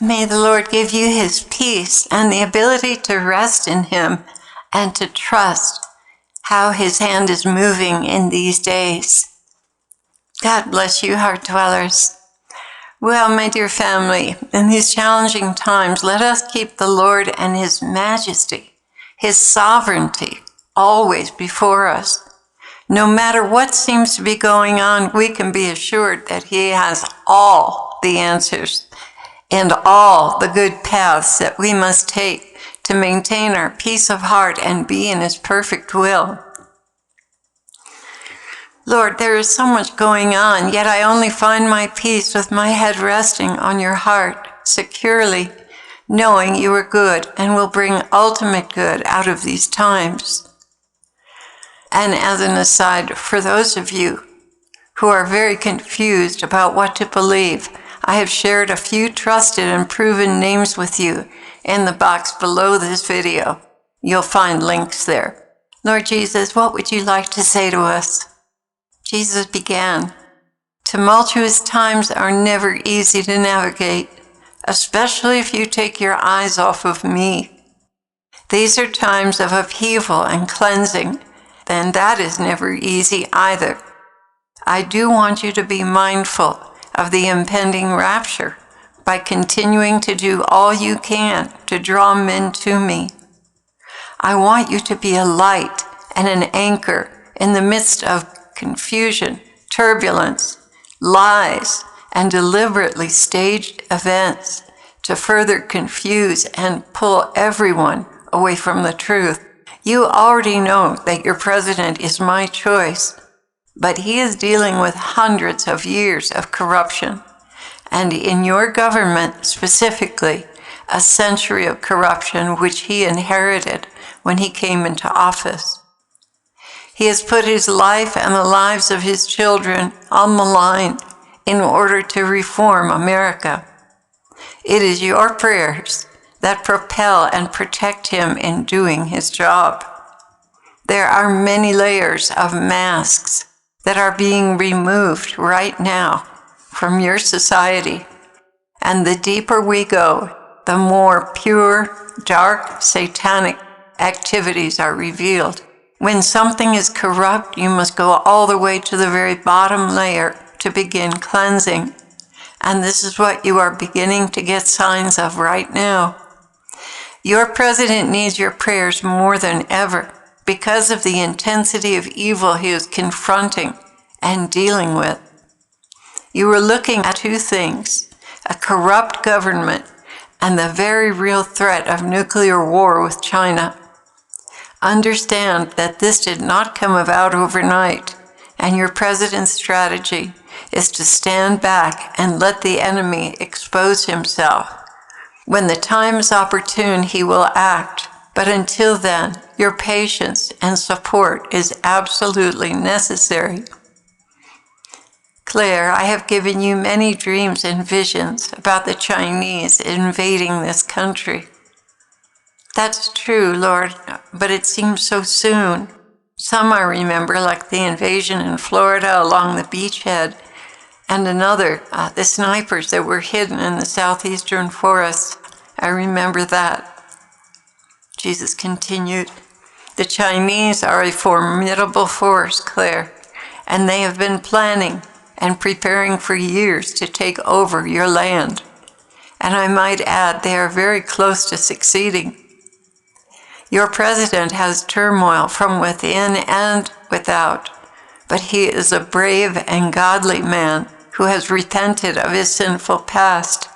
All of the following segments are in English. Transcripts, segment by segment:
May the Lord give you his peace and the ability to rest in him and to trust how his hand is moving in these days. God bless you, heart dwellers. Well, my dear family, in these challenging times, let us keep the Lord and his majesty, his sovereignty, always before us. No matter what seems to be going on, we can be assured that he has all the answers and all the good paths that we must take to maintain our peace of heart and be in his perfect will. Lord, there is so much going on, yet I only find my peace with my head resting on your heart securely, knowing you are good and will bring ultimate good out of these times. And as an aside, for those of you who are very confused about what to believe, I have shared a few trusted and proven names with you in the box below this video. You'll find links there. Lord Jesus, what would you like to say to us? Jesus began, "Tumultuous times are never easy to navigate, especially if you take your eyes off of me. These are times of upheaval and cleansing, and that is never easy either. I do want you to be mindful of the impending rapture by continuing to do all you can to draw men to me. I want you to be a light and an anchor in the midst of confusion, turbulence, lies, and deliberately staged events to further confuse and pull everyone away from the truth. You already know that your president is my choice, but he is dealing with hundreds of years of corruption, and in your government specifically, a century of corruption which he inherited when he came into office. He has put his life and the lives of his children on the line in order to reform America. It is your prayers that propel and protect him in doing his job. There are many layers of masks that are being removed right now from your society. And the deeper we go, the more pure, dark, satanic activities are revealed. When something is corrupt, you must go all the way to the very bottom layer to begin cleansing. And this is what you are beginning to get signs of right now. Your president needs your prayers more than ever because of the intensity of evil he is confronting and dealing with. You are looking at two things: a corrupt government and the very real threat of nuclear war with China. Understand that this did not come about overnight, and your president's strategy is to stand back and let the enemy expose himself. When the time is opportune, he will act, but until then, your patience and support is absolutely necessary. Clare, I have given you many dreams and visions about the Chinese invading this country. That's true, Lord, but it seems so soon. Some I remember, like the invasion in Florida along the beachhead, and another, the snipers that were hidden in the southeastern forests. I remember that. Jesus continued, "The Chinese are a formidable force, Clare, and they have been planning and preparing for years to take over your land. And I might add, they are very close to succeeding. Your president has turmoil from within and without, but he is a brave and godly man who has repented of his sinful past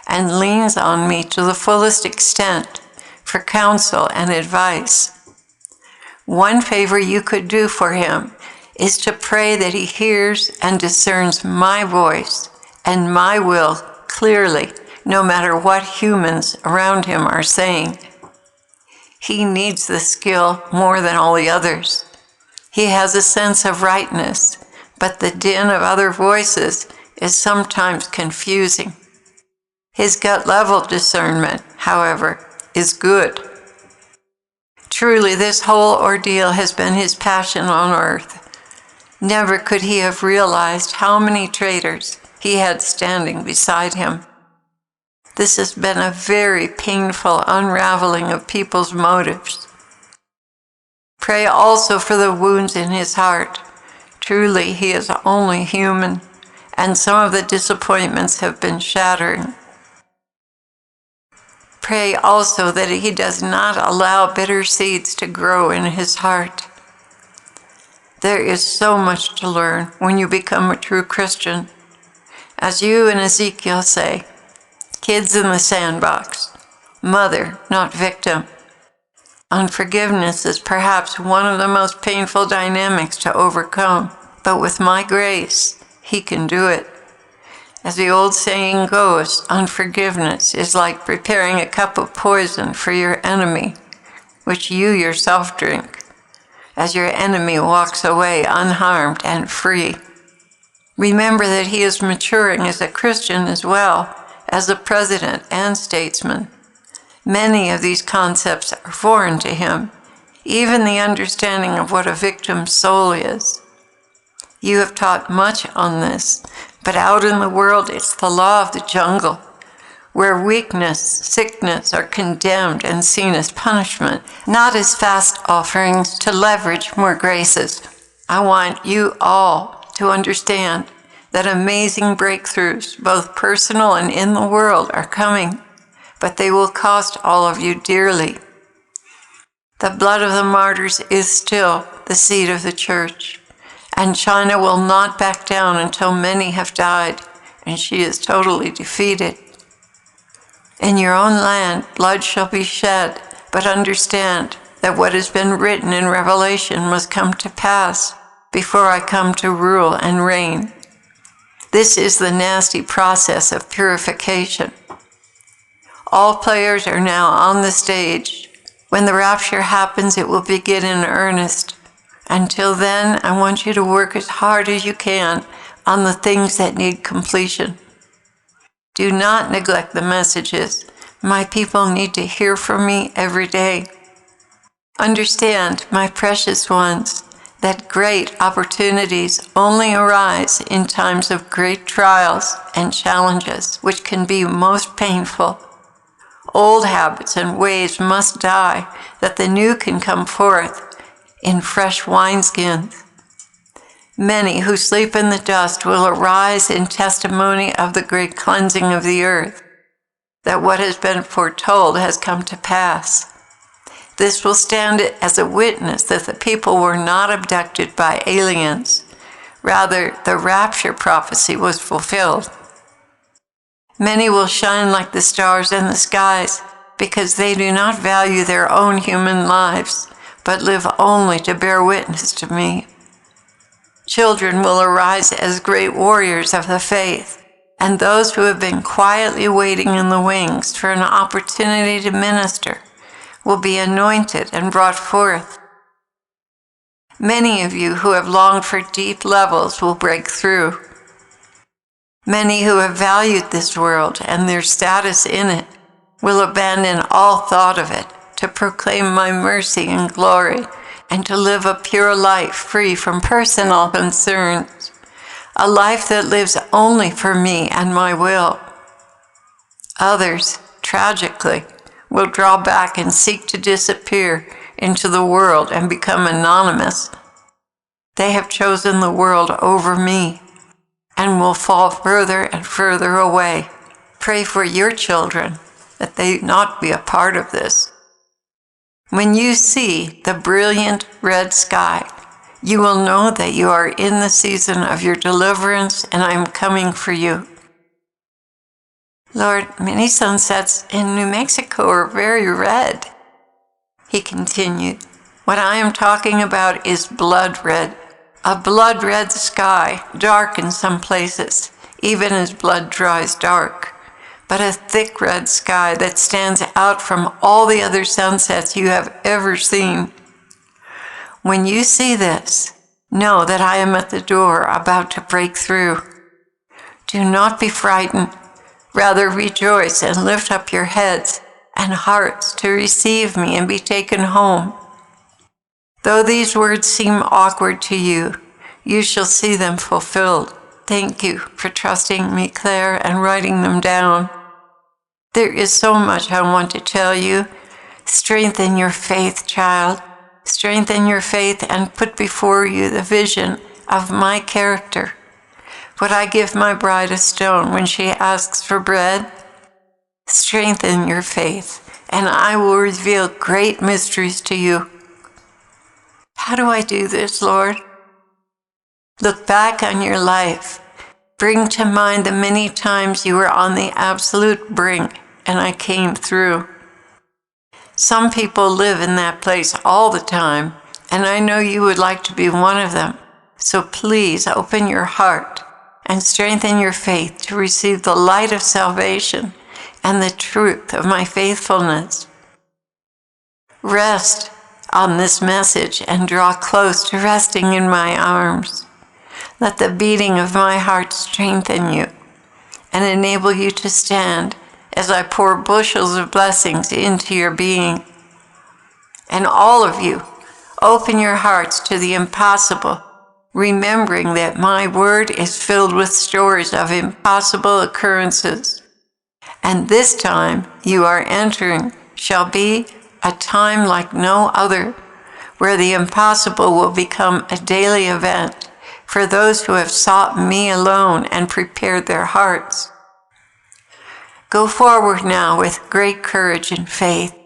and leans on me to the fullest extent for counsel and advice. One favor you could do for him is to pray that he hears and discerns my voice and my will clearly, no matter what humans around him are saying. He needs the skill more than all the others. He has a sense of rightness, but the din of other voices is sometimes confusing. His gut-level discernment, however, is good. Truly, this whole ordeal has been his passion on earth. Never could he have realized how many traitors he had standing beside him. This has been a very painful unraveling of people's motives. Pray also for the wounds in his heart. Truly, he is only human, and some of the disappointments have been shattering. Pray also that he does not allow bitter seeds to grow in his heart. There is so much to learn when you become a true Christian. As you and Ezekiel say, kids in the sandbox, mother, not victim. Unforgiveness is perhaps one of the most painful dynamics to overcome, but with my grace, he can do it. As the old saying goes, unforgiveness is like preparing a cup of poison for your enemy, which you yourself drink, as your enemy walks away unharmed and free. Remember that he is maturing as a Christian as well as a president and statesman. Many of these concepts are foreign to him, even the understanding of what a victim's soul is. You have taught much on this, but out in the world it's the law of the jungle, where weakness, sickness are condemned and seen as punishment, not as fast offerings to leverage more graces. I want you all to understand that amazing breakthroughs, both personal and in the world, are coming, but they will cost all of you dearly. The blood of the martyrs is still the seed of the church, and China will not back down until many have died, and she is totally defeated. In your own land, blood shall be shed, but understand that what has been written in Revelation must come to pass before I come to rule and reign. This is the nasty process of purification. All players are now on the stage. When the rapture happens, it will begin in earnest. Until then, I want you to work as hard as you can on the things that need completion. Do not neglect the messages. My people need to hear from me every day. Understand, my precious ones, that great opportunities only arise in times of great trials and challenges, which can be most painful. Old habits and ways must die, that the new can come forth in fresh wineskins. Many who sleep in the dust will arise in testimony of the great cleansing of the earth, that what has been foretold has come to pass. This will stand as a witness that the people were not abducted by aliens. Rather, the rapture prophecy was fulfilled. Many will shine like the stars in the skies because they do not value their own human lives, but live only to bear witness to me. Children will arise as great warriors of the faith, and those who have been quietly waiting in the wings for an opportunity to minister will be anointed and brought forth. Many of you who have longed for deep levels will break through. Many who have valued this world and their status in it will abandon all thought of it to proclaim my mercy and glory and to live a pure life free from personal concerns, a life that lives only for me and my will. Others, tragically, will draw back and seek to disappear into the world and become anonymous. They have chosen the world over me and will fall further and further away. Pray for your children that they not be a part of this. When you see the brilliant red sky, you will know that you are in the season of your deliverance, and I am coming for you. Lord, many sunsets in New Mexico are very red. He continued, what I am talking about is blood red. A blood red sky, dark in some places, even as blood dries dark, but a thick red sky that stands out from all the other sunsets you have ever seen. When you see this, know that I am at the door about to break through. Do not be frightened. Rather rejoice and lift up your heads and hearts to receive me and be taken home. Though these words seem awkward to you, you shall see them fulfilled. Thank you for trusting me, Claire, and writing them down. There is so much I want to tell you. Strengthen your faith, child. Strengthen your faith and put before you the vision of my character. Would I give my bride a stone when she asks for bread? Strengthen your faith, and I will reveal great mysteries to you. How do I do this, Lord? Look back on your life. Bring to mind the many times you were on the absolute brink, and I came through. Some people live in that place all the time, and I know you would like to be one of them. So please open your heart and strengthen your faith to receive the light of salvation and the truth of my faithfulness. Rest on this message and draw close to resting in my arms. Let the beating of my heart strengthen you and enable you to stand as I pour bushels of blessings into your being. And all of you, open your hearts to the impossible, remembering that my word is filled with stories of impossible occurrences. And this time you are entering shall be a time like no other, where the impossible will become a daily event for those who have sought me alone and prepared their hearts. Go forward now with great courage and faith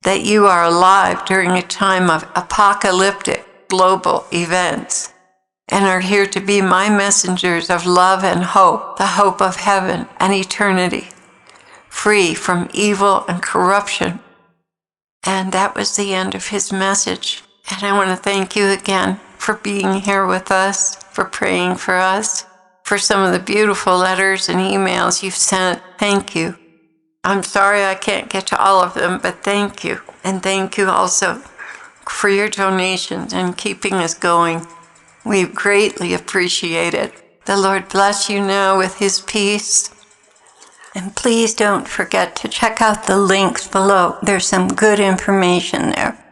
that you are alive during a time of apocalyptic global events and are here to be my messengers of love and hope, the hope of heaven and eternity, free from evil and corruption. And that was the end of his message. And I want to thank you again for being here with us, for praying for us, for some of the beautiful letters and emails you've sent. Thank you. I'm sorry I can't get to all of them, but thank you. And thank you also for your donations and keeping us going. We greatly appreciate it. The Lord bless you now with his peace. And please don't forget to check out the links below. There's some good information there.